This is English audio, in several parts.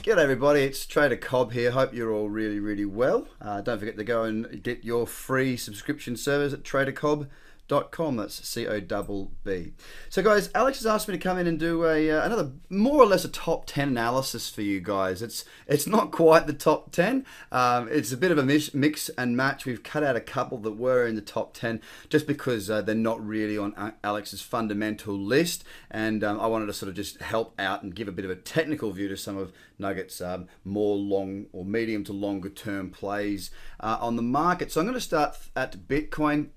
G'day everybody, it's Trader Cobb here. Hope you're all really well. Don't forget to go and get your free subscription service at tradercobb.com. That's C-O-B-B. So guys, Alex has asked me to come in and do another more or less a top 10 analysis for you guys. It's not quite the top 10. It's a bit of a mix and match. We've cut out a couple that were in the top 10 just because they're not really on Alex's fundamental list, and I wanted to sort of just help out and give a bit of a technical view to some of Nugget's more long or medium to longer term plays on the market. So I'm going to start at Bitcoin,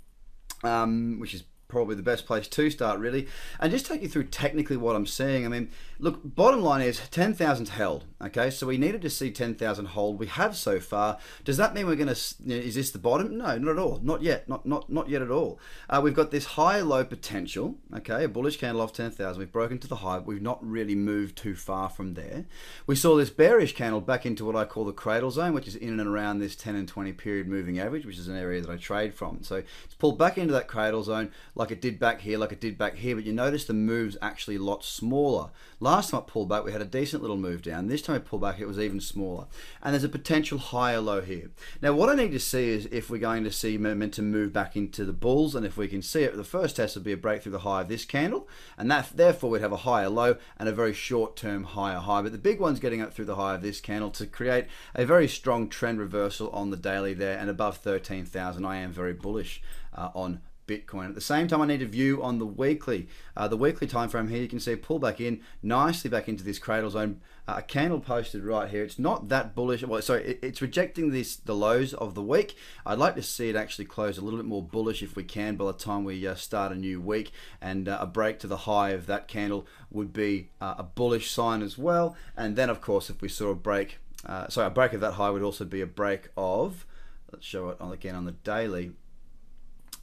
which is probably the best place to start really, and just take you through technically what I'm seeing. I mean, look, bottom line is 10,000's held, okay? So we needed to see 10,000 hold. We have so far. Does that mean we're going to, is this the bottom? No, not at all. Not yet. Not yet at all. We've got this high-low potential, okay? A bullish candle off 10,000. We've broken to the high. We've not really moved too far from there. We saw this bearish candle back into what I call the cradle zone, which is in and around this 10 and 20 period moving average, which is an area that I trade from. So it's pulled back into that cradle zone like it did back here, but you notice the move's actually a lot smaller. Last time it pulled back, we had a decent little move down. This time it pulled back, it was even smaller. And there's a potential higher low here. Now, what I need to see is if we're going to see momentum move back into the bulls, and if we can see it, the first test would be a break through the high of this candle, and that therefore we'd have a higher low and a very short-term higher high. But the big one's getting up through the high of this candle to create a very strong trend reversal on the daily there, and above 13,000. I am very bullish on Bitcoin. At the same time, I need a view on the weekly. The weekly time frame here, you can see pull back in nicely back into this cradle zone. A candle posted right here. It's not that bullish. Well, sorry, it's rejecting the lows of the week. I'd like to see it actually close a little bit more bullish if we can by the time we start a new week, and a break to the high of that candle would be a bullish sign as well. And then, of course, if we saw a break, a break of that high would also be a break of, let's show it again on the daily,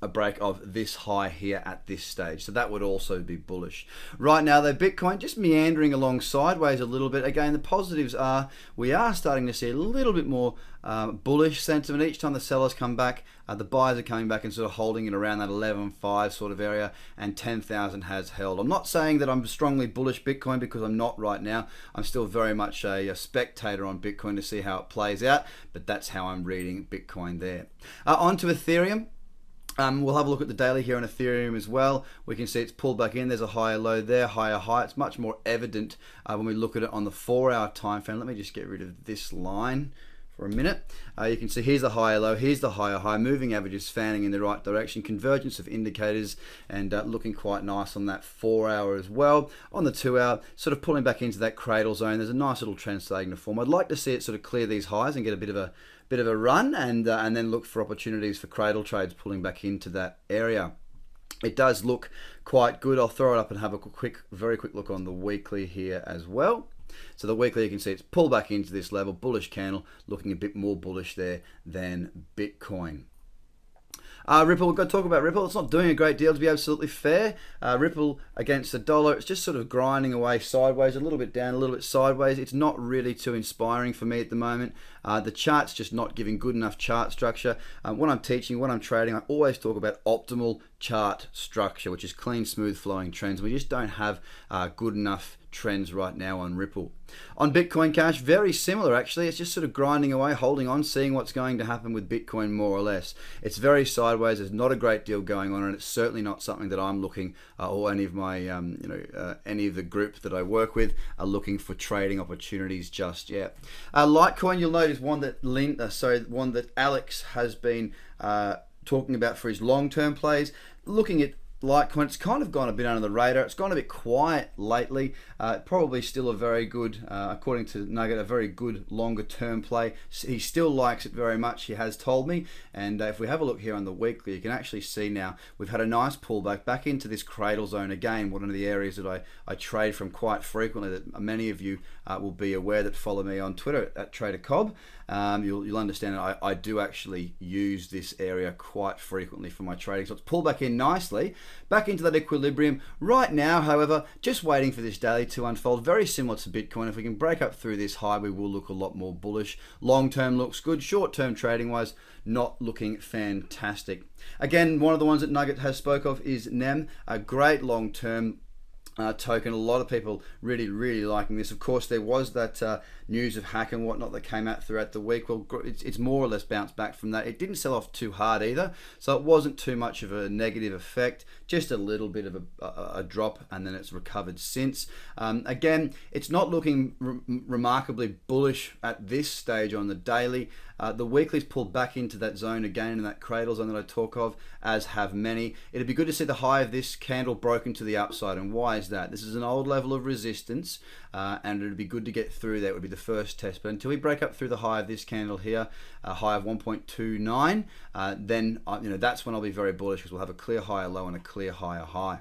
a break of this high here at this stage. So that would also be bullish. Right now though, Bitcoin just meandering along sideways a little bit. Again, the positives are we are starting to see a little bit more bullish sentiment. Each time the sellers come back, the buyers are coming back and sort of holding it around that 11.5 sort of area, and 10,000 has held. I'm not saying that I'm strongly bullish Bitcoin, because I'm not right now. I'm still very much a spectator on Bitcoin to see how it plays out, but that's how I'm reading Bitcoin there. On to Ethereum. We'll have a look at the daily here on Ethereum as well. We can see it's pulled back in. There's a higher low there, higher high. It's much more evident when we look at it on the 4-hour time frame. Let me just get rid of this line for a minute. You can see here's the higher low, here's the higher high. Moving averages fanning in the right direction. Convergence of indicators, and looking quite nice on that 4-hour as well. On the 2-hour, sort of pulling back into that cradle zone. There's a nice little trend starting to form. I'd like to see it sort of clear these highs and get a bit of a run, and then look for opportunities for cradle trades pulling back into that area. It does look quite good. I'll throw it up and have a very quick look on the weekly here as well. So the weekly, you can see it's pulled back into this level, bullish candle, looking a bit more bullish there than Bitcoin. Ripple, we've got to talk about Ripple. It's not doing a great deal, to be absolutely fair. Ripple against the dollar, it's just sort of grinding away sideways, a little bit down, a little bit sideways. It's not really too inspiring for me at the moment. The chart's just not giving good enough chart structure. When I'm teaching, when I'm trading, I always talk about optimal chart structure, which is clean, smooth flowing trends. We just don't have good enough trends right now on Ripple. On Bitcoin Cash, very similar actually. It's just sort of grinding away, holding on, seeing what's going to happen with Bitcoin more or less. It's very sideways. There's not a great deal going on, and it's certainly not something that I'm looking, or any of my, any of the group that I work with are looking for trading opportunities just yet. Litecoin, you'll notice one that Alex has been talking about for his long-term plays. Looking at Litecoin, it's kind of gone a bit under the radar. It's gone a bit quiet lately. Probably still a very good, according to Nugget, a very good longer term play. He still likes it very much, he has told me. And if we have a look here on the weekly, you can actually see now we've had a nice pullback back into this cradle zone again, one of the areas that I trade from quite frequently, that many of you will be aware that follow me on Twitter at Trader Cobb. You'll understand that I do actually use this area quite frequently for my trading. So it's pulled back in nicely, back into that equilibrium. Right now, however, just waiting for this daily to unfold. Very similar to Bitcoin. If we can break up through this high, we will look a lot more bullish. Long term looks good. Short term trading wise, not looking fantastic. Again, one of the ones that Nugget has spoke of is NEM, a great long term token. A lot of people really liking this. Of course, there was that news of hack and whatnot that came out throughout the week. Well, it's more or less bounced back from that. It didn't sell off too hard either, so it wasn't too much of a negative effect, just a little bit of a drop, and then it's recovered since. Again, it's not looking remarkably bullish at this stage on the daily. The weekly's pulled back into that zone again, in that cradle zone that I talk of, as have many. It'd be good to see the high of this candle broken to the upside. And why is that? This is an old level of resistance, and it'd be good to get through there. It would be the first test. But until we break up through the high of this candle here, a high of 1.29, then that's when I'll be very bullish, because we'll have a clear higher low and a clear higher high.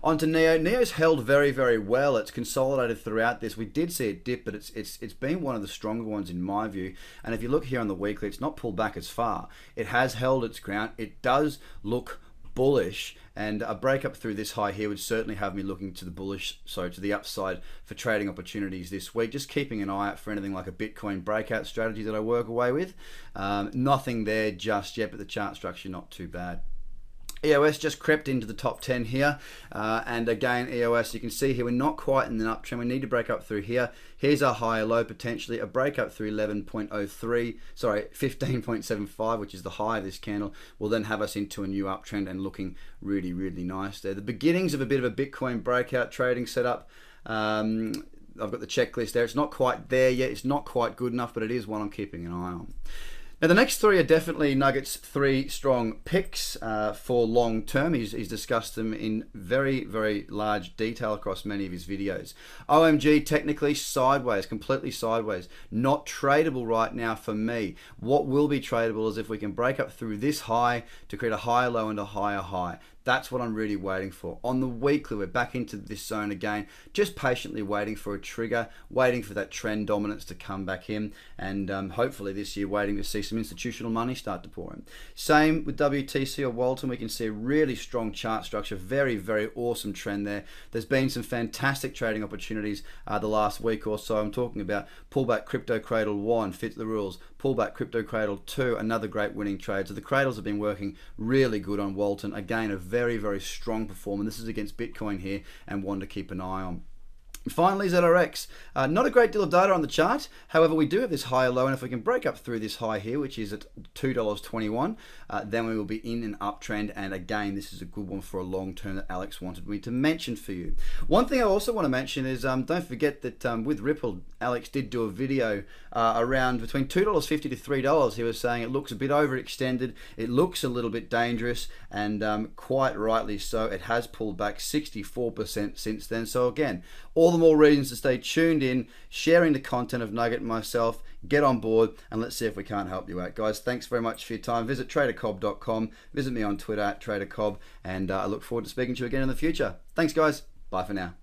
On to Neo. Neo's held very, very well. It's consolidated throughout this. We did see it dip, but it's been one of the stronger ones in my view. And if you look here on the weekly, it's not pulled back as far. It has held its ground. It does look bullish, and a breakup through this high here would certainly have me looking to the bullish, so to the upside for trading opportunities this week. Just keeping an eye out for anything like a Bitcoin breakout strategy that I work away with. Nothing there just yet, but the chart structure not too bad. EOS just crept into the top 10 here, and again EOS, you can see here we're not quite in the uptrend. We need to break up through here. Here's our higher low, potentially a breakup through 15.75, which is the high of this candle, will then have us into a new uptrend and looking really, really nice there. The beginnings of a bit of a Bitcoin breakout trading setup. I've got the checklist there. It's not quite there yet. It's not quite good enough, but it is one I'm keeping an eye on. Now, the next three are definitely Nugget's three strong picks for long term. He's discussed them in very, very large detail across many of his videos. OMG, technically sideways, completely sideways. Not tradable right now for me. What will be tradable is if we can break up through this high to create a higher low and a higher high. That's what I'm really waiting for. On the weekly, we're back into this zone again, just patiently waiting for a trigger, waiting for that trend dominance to come back in, and hopefully this year waiting to see some institutional money start to pour in. Same with WTC or Walton. We can see a really strong chart structure, very, very awesome trend there. There's been some fantastic trading opportunities the last week or so. I'm talking about pullback Crypto Cradle 1, fits the rules, pullback Crypto Cradle 2, another great winning trade. So the cradles have been working really good on Walton. Again, a very, very strong performer. This is against Bitcoin here, and one to keep an eye on. Finally, ZRX. Not a great deal of data on the chart. However, we do have this higher low, and if we can break up through this high here, which is at $2.21, then we will be in an uptrend. And again, this is a good one for a long term that Alex wanted me to mention for you. One thing I also want to mention is don't forget that with Ripple, Alex did do a video around between $2.50 to $3. He was saying it looks a bit overextended. It looks a little bit dangerous, and quite rightly so. It has pulled back 64% since then. So again, all the more reasons to stay tuned in, sharing the content of Nugget and myself. Get on board, and let's see if we can't help you out. Guys, thanks very much for your time. Visit tradercobb.com, visit me on Twitter at tradercobb, and I look forward to speaking to you again in the future. Thanks, guys. Bye for now.